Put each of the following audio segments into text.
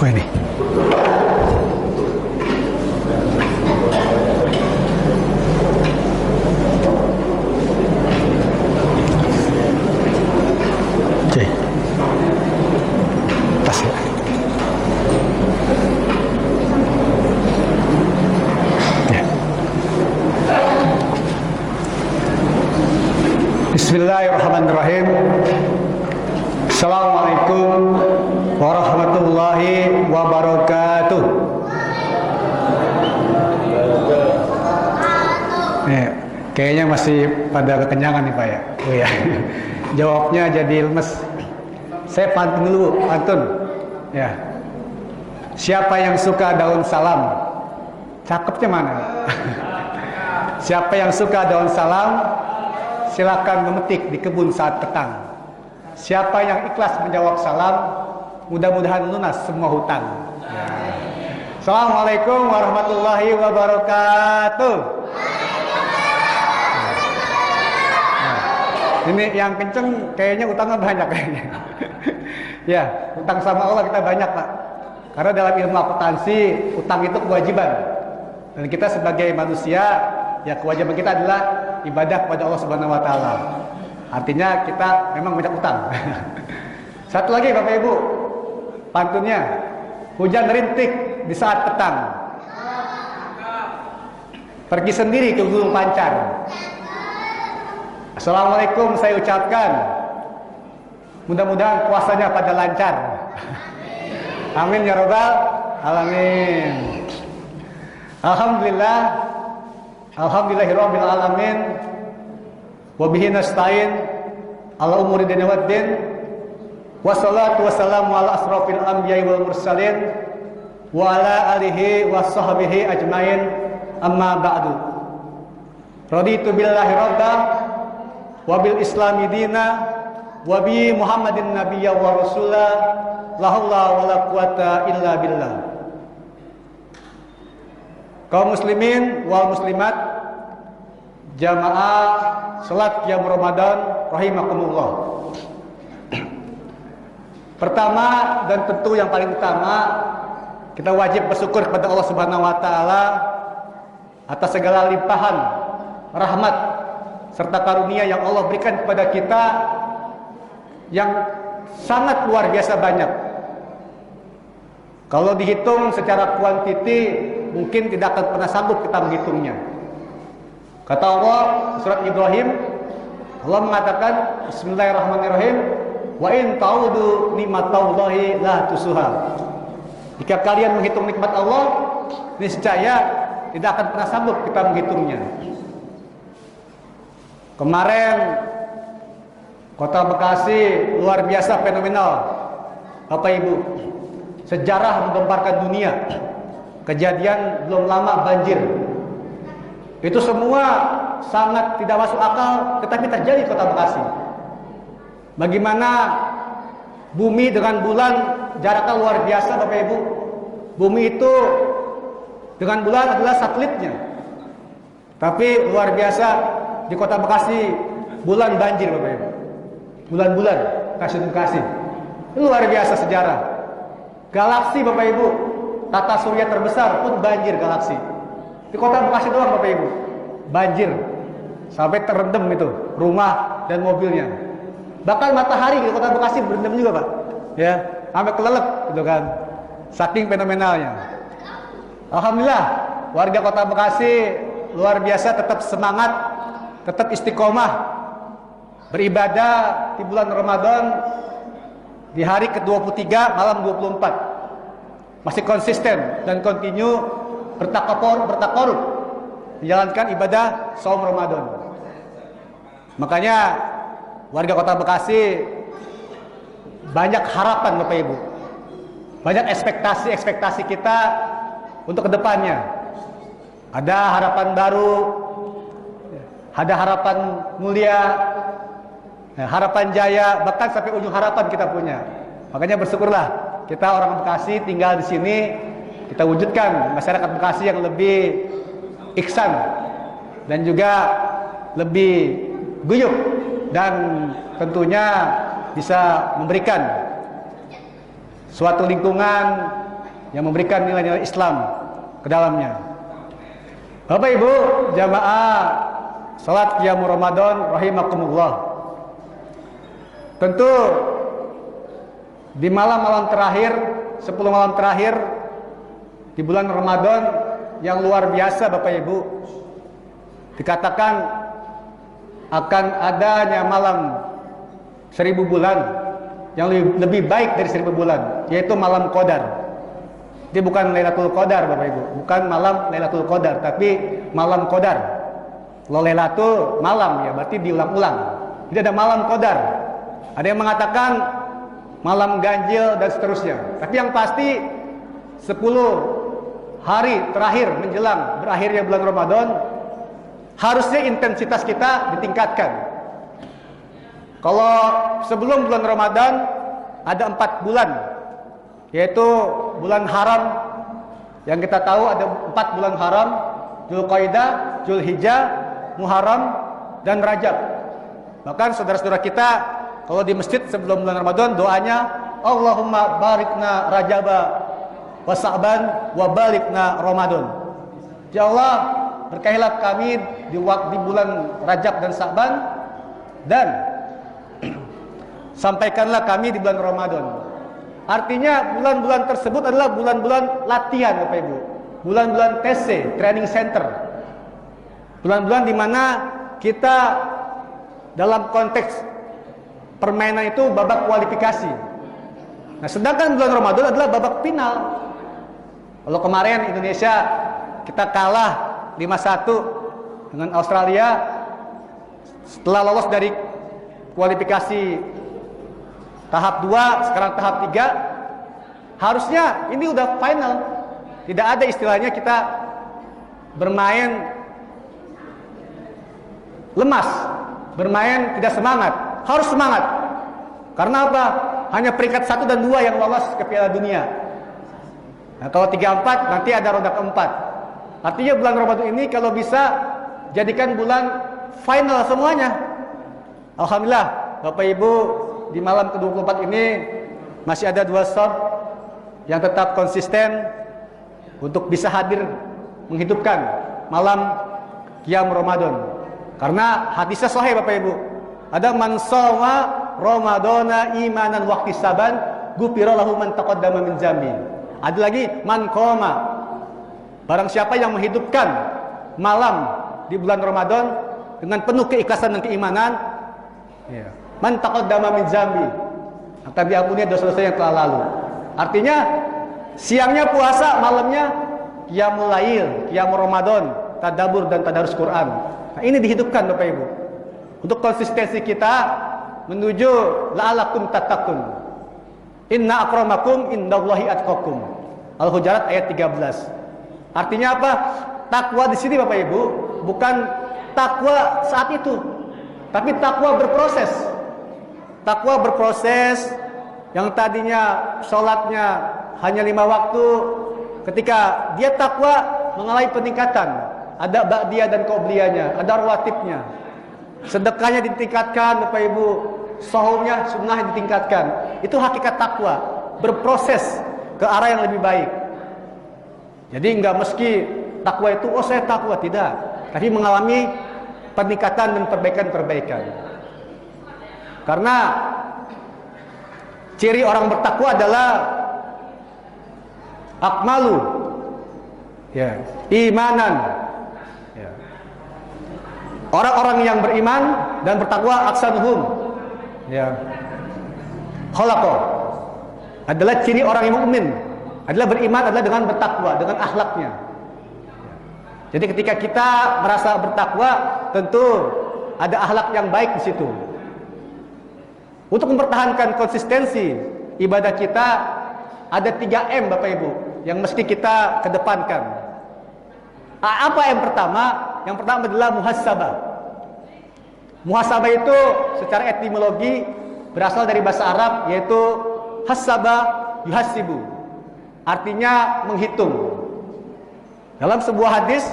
ini. Oke. Tas ya. Ya. Bismillahirrahmanirrahim. Assalamualaikum warahmatullahi wabarakatuh. Kayaknya masih pada kekenyangan nih Pak ya. Oh ya. Jawabnya jadi lemes. Saya pantun dulu, pantun. Ya. Siapa yang suka daun salam? Cakepnya mana? Siapa yang suka daun salam? Silakan memetik di kebun saat petang. Siapa yang ikhlas menjawab salam, mudah-mudahan lunas semua hutang. Ya. Assalamualaikum warahmatullahi wabarakatuh. Ini yang kenceng kayaknya utangnya banyak kayaknya. Ya, utang sama Allah kita banyak Pak. Karena dalam ilmu akuntansi, utang itu kewajiban. Dan kita sebagai manusia, ya kewajiban kita adalah ibadah kepada Allah Subhanahu wa taala. Artinya kita memang banyak utang. Satu lagi Bapak Ibu, pantunnya, hujan rintik di saat petang. Pergi sendiri ke gunung Pancar. Assalamualaikum saya ucapkan. Mudah-mudahan puasanya pada lancar. Amin ya rabbal alamin. Alhamdulillah. Alhamdulillahirabbil alamin. Wa bihi nasta'in ala umuri dini waddin. Wassalatu wassalamu ala asrafil anbiya'i wal mursalin wa ala alihi wa sahbihi ajmain. Amma ba'du. Raditu billahi rabba wa bil islami dina wa bi Muhammadin nabiyya wa rasula la haula wa la quwata illa billah. Kaum muslimin wal muslimat, jamaah salat qiyam Ramadan rahimakumullah. Pertama dan tentu yang paling utama, kita wajib bersyukur kepada Allah Subhanahu wa taala atas segala limpahan rahmat serta karunia yang Allah berikan kepada kita yang sangat luar biasa banyak. Kalau dihitung secara kuantiti mungkin tidak akan pernah sanggup kita menghitungnya. Kata Allah surat Ibrahim, Allah mengatakan Bismillahirrahmanirrahim, wa in ta'udu nikmatallahi la tusuha. Jika kalian menghitung nikmat Allah, niscaya tidak akan pernah sanggup kita menghitungnya. Kemarin Kota Bekasi luar biasa fenomenal, Bapak Ibu. Sejarah menggemparkan dunia. Kejadian belum lama banjir. Itu semua sangat tidak masuk akal, tetapi terjadi di Kota Bekasi. Bagaimana bumi dengan bulan jaraknya luar biasa, Bapak Ibu. Bumi itu dengan bulan adalah satelitnya. Tapi luar biasa di Kota Bekasi bulan banjir, Bapak Ibu. Bulan-bulan kasih. Luar biasa sejarah. Galaksi Bapak Ibu, tata surya terbesar pun banjir galaksi. Di Kota Bekasi doang Bapak Ibu, banjir sampai terendam itu rumah dan mobilnya. Bahkan matahari di Kota Bekasi berendam juga Pak, ya sampai kelelep gitu kan, saking fenomenalnya. Alhamdulillah warga Kota Bekasi luar biasa, tetap semangat, tetap istiqomah beribadah di bulan Ramadan di hari ke-23 malam 24. Masih konsisten dan kontinu bertakarub menjalankan ibadah saum Ramadan. Makanya warga Kota Bekasi banyak harapan Bapak Ibu. Banyak ekspektasi kita untuk kedepannya. Ada harapan baru, ada harapan mulia, harapan jaya, bahkan sampai ujung harapan kita punya. Makanya bersyukurlah kita orang Bekasi tinggal di sini, kita wujudkan masyarakat Bekasi yang lebih ihsan dan juga lebih guyup dan tentunya bisa memberikan suatu lingkungan yang memberikan nilai-nilai Islam ke dalamnya. Bapak Ibu jamaah salat qiyamul Ramadan rahimakumullah. Tentu di malam-malam terakhir, 10 malam terakhir di bulan Ramadan yang luar biasa Bapak Ibu, dikatakan akan adanya malam 1000 bulan yang lebih baik dari 1000 bulan, yaitu malam Qadar. Ini bukan Lailatul Qadar Bapak Ibu, bukan malam Lailatul Qadar, tapi malam Qadar. Kalau Lailatul malam ya berarti diulang-ulang. Jadi ada malam Qadar. Ada yang mengatakan malam ganjil dan seterusnya. Tapi yang pasti 10 hari terakhir menjelang berakhirnya bulan Ramadan, harusnya intensitas kita ditingkatkan. Kalau sebelum bulan Ramadan ada 4 bulan, yaitu bulan haram yang kita tahu ada 4 bulan haram: Dzulqa'dah, Dzulhijjah, Muharram, dan Rajab. Bahkan saudara-saudara kita kalau di masjid sebelum bulan Ramadan doanya Allahumma barikna Rajaba wa Sa'ban wa balikna Ramadan. Ya Allah, berkahilah kami di bulan Rajab dan Sa'ban, dan sampaikanlah kami di bulan Ramadan. Artinya bulan-bulan tersebut adalah bulan-bulan latihan Bapak Ibu, bulan-bulan TC, training center, bulan-bulan di mana kita dalam konteks permainan itu babak kualifikasi. Nah, sedangkan bulan Ramadan adalah babak final. Kalau kemarin Indonesia kita kalah 5-1 dengan Australia, setelah lolos dari kualifikasi tahap 2, sekarang tahap 3, harusnya ini udah final. Tidak ada istilahnya kita bermain lemas, bermain tidak semangat. Harus semangat. Karena apa? Hanya peringkat 1 dan 2 yang lolos ke Piala Dunia. Nah, kalau 3-4 nanti ada ronde keempat. Artinya bulan Ramadan ini kalau bisa jadikan bulan final semuanya. Alhamdulillah Bapak Ibu, di malam ke-24 ini masih ada 2 shop yang tetap konsisten untuk bisa hadir menghidupkan malam Qiyam Ramadan. Karena hadisnya sahih Bapak Ibu. Ada man shoma Ramadana imanan wa ihtisaban ghufira lahu man taqaddama min dzambi. Ada lagi man qoma, barang siapa yang menghidupkan malam di bulan Ramadan dengan penuh keikhlasan dan keimanan, ya, man taqaddama min dzambi, akan diampuni dosa-dosa yang telah lalu. Artinya siangnya puasa, malamnya qiyamul lail, qiyamul Ramadan, tadabbur dan tadarus Quran. Nah, ini dihidupkan Bapak Ibu untuk konsistensi kita menuju la'alakum tattaqun. Inna akramakum indallahi atqakum. Al-Hujurat ayat 13. Artinya apa? Takwa di sini Bapak Ibu bukan takwa saat itu, tapi takwa berproses. Takwa berproses yang tadinya sholatnya hanya 5 waktu, ketika dia takwa mengalami peningkatan. Ada ba'diyah dan qobliyahnya, ada rawatibnya. Sedekahnya ditingkatkan Bapak Ibu, sahurnya sunnah ditingkatkan. Itu hakikat takwa, berproses ke arah yang lebih baik. Jadi enggak meski takwa itu oh saya takwa, tidak, tapi mengalami peningkatan dan perbaikan-perbaikan. Karena ciri orang bertakwa adalah akmalu, ya, imanan. Orang-orang yang beriman dan bertakwa aksanuhum, ya, khalaqa, adalah ciri orang yang mukmin, adalah beriman, adalah dengan bertakwa, dengan akhlaknya. Jadi ketika kita merasa bertakwa, tentu ada akhlak yang baik di situ. Untuk mempertahankan konsistensi ibadah kita, ada 3M Bapak Ibu yang mesti kita kedepankan. Apa yang pertama? Yang pertama adalah muhasabah. Muhasabah itu secara etimologi berasal dari bahasa Arab, yaitu hasabah yuhasibu, artinya menghitung. Dalam sebuah hadis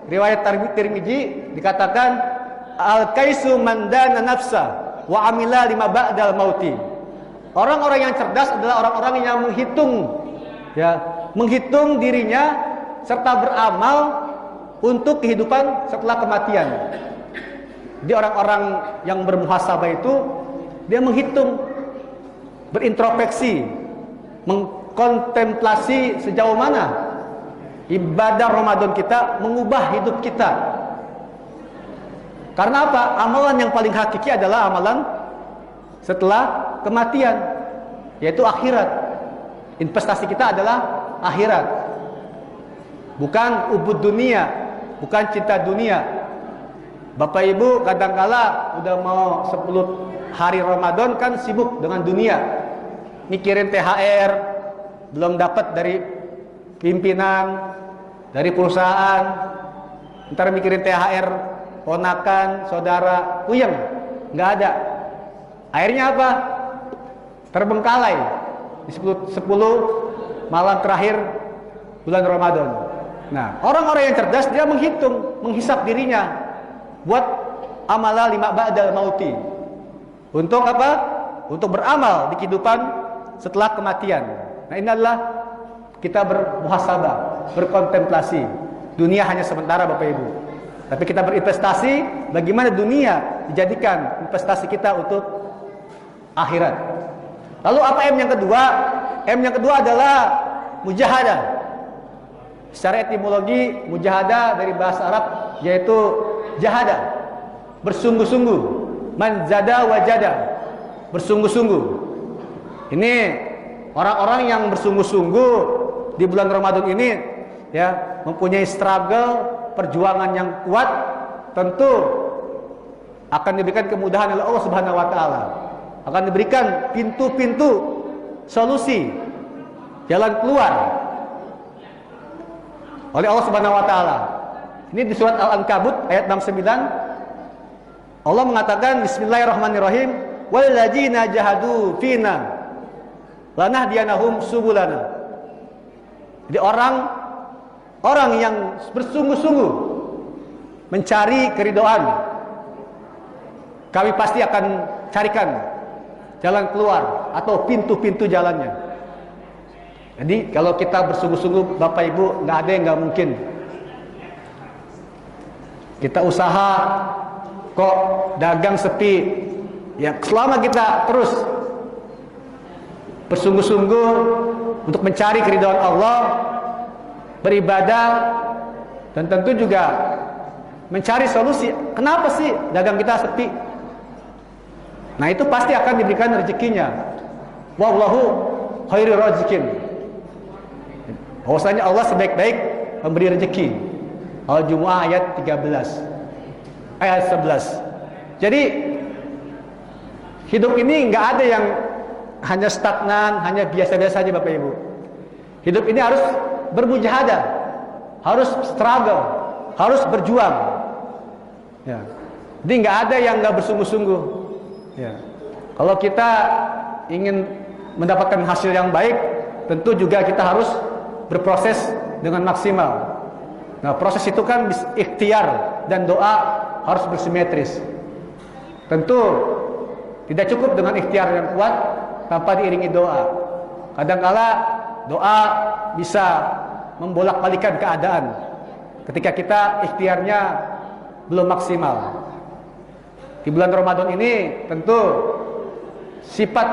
riwayat Tirmidzi dikatakan al-kaisu man dana nafsa wa amila lima ba'dal mauti. Orang-orang yang cerdas adalah orang-orang yang menghitung, ya, menghitung dirinya serta beramal untuk kehidupan setelah kematian. Jadi orang-orang yang bermuhasabah itu dia menghitung, berintrospeksi, mengkontemplasi sejauh mana ibadah Ramadan kita mengubah hidup kita. Karena apa? Amalan yang paling hakiki adalah amalan setelah kematian, yaitu akhirat. Investasi kita adalah akhirat, bukan ubud dunia, bukan cinta dunia. Bapak Ibu kadangkala udah mau 10 hari Ramadan kan sibuk dengan dunia, mikirin THR belum dapat dari pimpinan, dari perusahaan, ntar mikirin THR ponakan, saudara, puyeng, nggak ada. Akhirnya apa? Terbengkalai di 10 malam terakhir bulan Ramadan. Nah, orang-orang yang cerdas dia menghitung, menghisap dirinya buat amala lima ba'dal mauti. Untuk apa? Untuk beramal di kehidupan setelah kematian. Nah, ini adalah kita bermuhasabah, berkontemplasi. Dunia hanya sementara Bapak Ibu. Tapi kita berinvestasi, bagaimana dunia dijadikan investasi kita untuk akhirat. Lalu apa M yang kedua? M yang kedua adalah mujahadah. Secara etimologi, mujahadah dari bahasa Arab yaitu jahadah, bersungguh-sungguh. Man zada wajada, bersungguh-sungguh. Ini orang-orang yang bersungguh-sungguh di bulan Ramadan ini ya, mempunyai struggle, perjuangan yang kuat, tentu akan diberikan kemudahan oleh Allah Subhanahu wa taala. Akan diberikan pintu-pintu solusi, jalan keluar oleh Allah Subhanahu wa taala. Ini di surat Al-Ankabut ayat 69 Allah mengatakan bismillahirrahmanirrahim walladzina jahadu fina lanahdiyanahum subulana. Jadi orang yang bersungguh-sungguh mencari keridhaan, kami pasti akan carikan jalan keluar atau pintu-pintu jalannya. Jadi kalau kita bersungguh-sungguh Bapak Ibu, nggak ada yang nggak mungkin. Kita usaha kok dagang sepi, ya selama kita terus bersungguh-sungguh untuk mencari keridhaan Allah, beribadah, dan tentu juga mencari solusi. Kenapa sih dagang kita sepi? Nah, itu pasti akan diberikan rezekinya. Wallahu khairur razikin. Bahwasanya Allah sebaik-baik memberi rezeki. Al-Jumu'ah ayat 13. Ayat 11. Jadi hidup ini nggak ada yang hanya stagnan, hanya biasa-biasa saja Bapak Ibu. Hidup ini harus bermujahadah, harus struggle, harus berjuang. Ya. Jadi nggak ada yang nggak bersungguh-sungguh. Ya. Kalau kita ingin mendapatkan hasil yang baik, tentu juga kita harus berproses dengan maksimal. Nah, proses itu kan ikhtiar dan doa harus bersimetris. Tentu tidak cukup dengan ikhtiar yang kuat tanpa diiringi doa. Kadangkala doa bisa membolak-balikan keadaan ketika kita ikhtiarnya belum maksimal. Di bulan Ramadan ini tentu sifat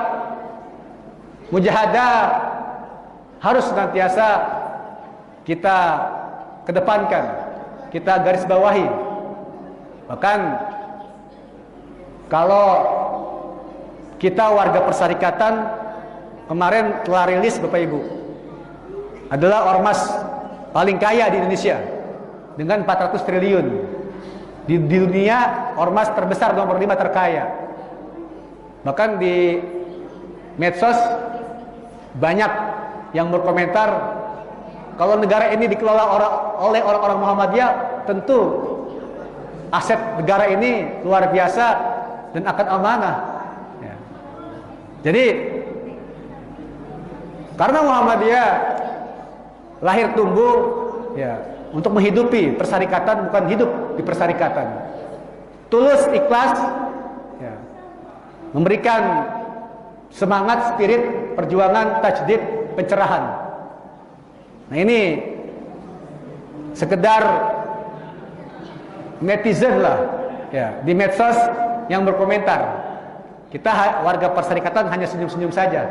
mujahadah harus senantiasa kita kedepankan, kita garis bawahi. Bahkan kalau kita warga persyarikatan, kemarin telah rilis Bapak Ibu, adalah ormas paling kaya di Indonesia dengan 400 triliun. Di dunia ormas terbesar nomor 5 terkaya. Bahkan di medsos banyak yang berkomentar, kalau negara ini dikelola oleh orang-orang Muhammadiyah, tentu aset negara ini luar biasa dan akan amanah. Ya. Jadi karena Muhammadiyah lahir tumbuh ya untuk menghidupi persyarikatan, bukan hidup di persyarikatan. Tulus, ikhlas, ya, memberikan semangat, spirit, perjuangan, tajdid, pencerahan. Nah ini sekedar netizen lah ya di medsos yang berkomentar. Kita warga perserikatan hanya senyum-senyum saja.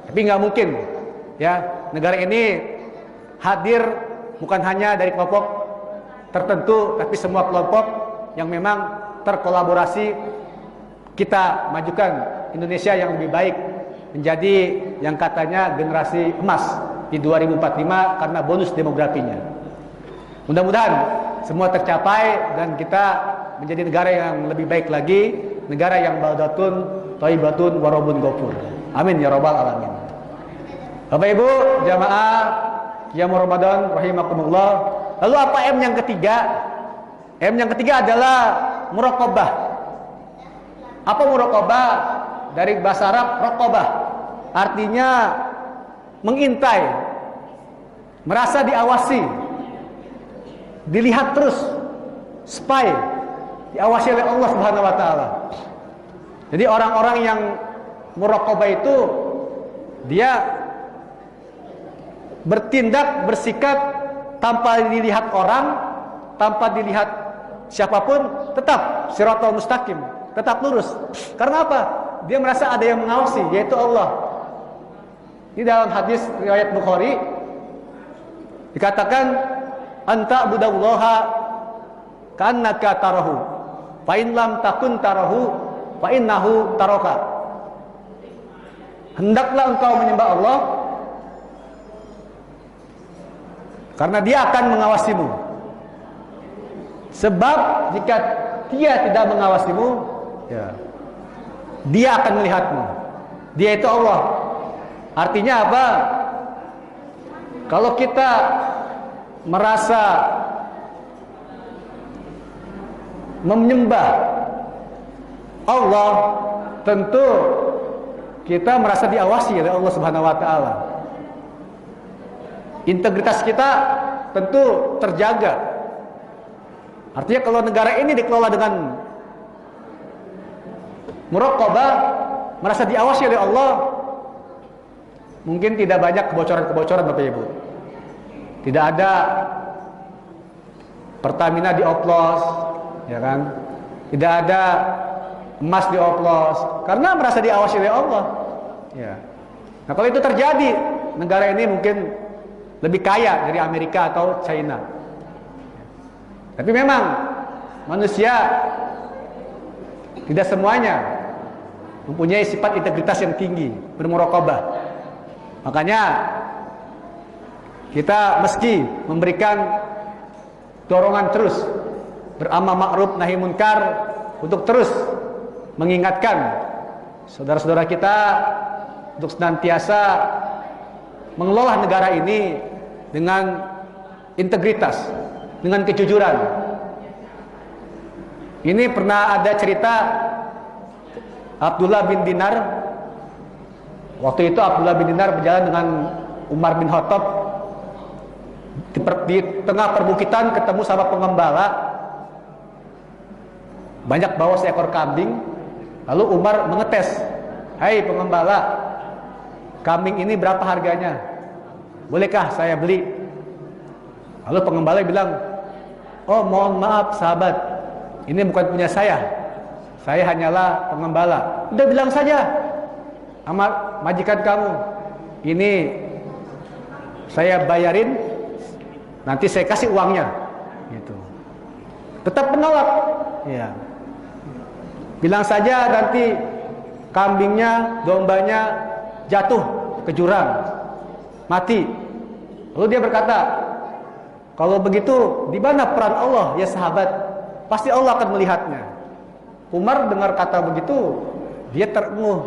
Tapi nggak mungkin ya negara ini hadir bukan hanya dari kelompok tertentu, tapi semua kelompok yang memang terkolaborasi kita majukan Indonesia yang lebih baik menjadi yang katanya generasi emas di 2045 karena bonus demografinya. Mudah-mudahan semua tercapai dan kita menjadi negara yang lebih baik lagi, negara yang baldatun, thayyibatun, warabun ghafur. Amin ya rabbal alamin. Bapak Ibu jamaah Qiyamul Ramadan rahimakumullah. Lalu apa M yang ketiga? M yang ketiga adalah muraqabah. Apa muraqabah? Dari bahasa Arab raqabah. Artinya mengintai, merasa diawasi, dilihat terus, spy, diawasi oleh Allah Subhanahu wa taala. Jadi orang-orang yang muraqabah itu dia bertindak, bersikap tanpa dilihat orang, tanpa dilihat siapapun, tetap shiratal mustaqim, tetap lurus. Karena apa? Dia merasa ada yang mengawasi, yaitu Allah. Di dalam hadis riwayat Bukhari dikatakan anta budallaha ka'annaka tarahu fa in lam takun tarahu fa innahu taraka. Hendaklah engkau menyembah Allah karena dia akan mengawasimu. Sebab jika dia tidak mengawasimu, ya, dia akan melihatmu. Dia itu Allah. Artinya apa? Kalau kita merasa menyembah Allah, tentu kita merasa diawasi oleh Allah Subhanahu wa taala. Integritas kita tentu terjaga. Artinya kalau negara ini dikelola dengan muraqabah, merasa diawasi oleh Allah, mungkin tidak banyak kebocoran-kebocoran Bapak Ibu. Tidak ada Pertamina dioplos, ya kan? Tidak ada emas dioplos karena merasa diawasi oleh Allah. Ya. Nah, kalau itu terjadi, negara ini mungkin lebih kaya dari Amerika atau China. Tapi memang manusia tidak semuanya mempunyai sifat integritas yang tinggi, bermuraqabah. Makanya kita meski memberikan dorongan terus beramal ma'ruf nahi munkar untuk terus mengingatkan saudara-saudara kita untuk senantiasa mengelola negara ini dengan integritas, dengan kejujuran. Ini pernah ada cerita Abdullah bin Dinar. Waktu itu Abdullah bin Dinar berjalan dengan Umar bin Khattab di tengah perbukitan, ketemu sama pengembala, banyak bawa seekor kambing. Lalu Umar mengetes, "Hai pengembala, kambing ini berapa harganya? Bolehkah saya beli?" Lalu pengembala bilang, "Oh mohon maaf sahabat, ini bukan punya saya hanyalah pengembala." "Udah bilang saja sama majikan kamu, ini saya bayarin, nanti saya kasih uangnya." Gitu. Tetap menolak. Ya. Bilang saja nanti kambingnya, dombanya jatuh ke jurang, mati. Lalu dia berkata, "Kalau begitu, di mana peran Allah ya sahabat? Pasti Allah akan melihatnya." Umar dengar kata begitu, dia terenguh.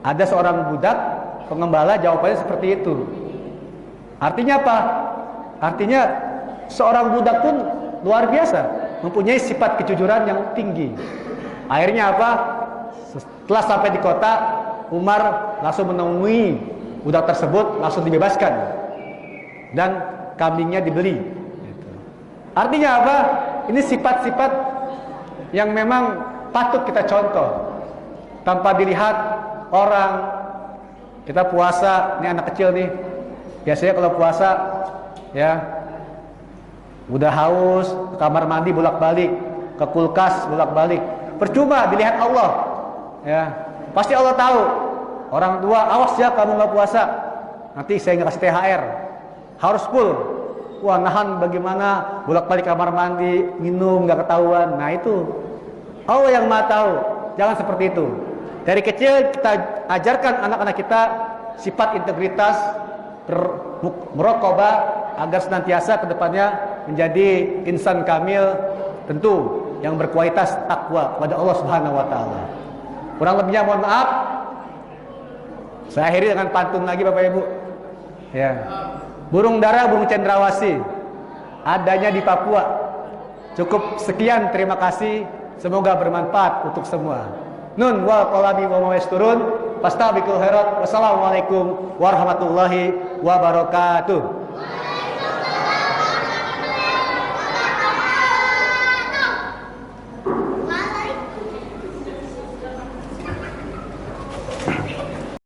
Ada seorang budak pengembala jawabannya seperti itu. Artinya apa? Artinya seorang budak pun luar biasa, mempunyai sifat kejujuran yang tinggi. Akhirnya apa? Setelah sampai di kota, Umar langsung menemui budak tersebut, langsung dibebaskan dan kambingnya dibeli. Artinya apa? Ini sifat-sifat yang memang patut kita contoh. Tanpa dilihat orang, kita puasa, ini anak kecil nih, Biasanya kalau puasa ya udah haus, ke kamar mandi bolak-balik, ke kulkas bolak-balik. Percuma, dilihat Allah. Ya, pasti Allah tahu. Orang tua, awas ya kamu nggak puasa. Nanti saya nggak kasih THR. Harus full. Wah, nahan bagaimana bolak-balik kamar mandi, minum nggak ketahuan. Nah itu Allah yang Maha tahu. Jangan seperti itu. Dari kecil kita ajarkan anak-anak kita sifat integritas, merokobah agar senantiasa kedepannya menjadi insan kamil, tentu yang berkualitas takwa kepada Allah Subhanahu wa taala. Kurang lebihnya mohon maaf. Saya akhiri dengan pantun lagi Bapak Ibu. Ya. Burung dara, burung cendrawasih adanya di Papua. Cukup sekian, terima kasih. Semoga bermanfaat untuk semua. Nun wal qalami wa ma yasturun. Fastabiqul khairat. Wassalamualaikum warahmatullahi wabarakatuh.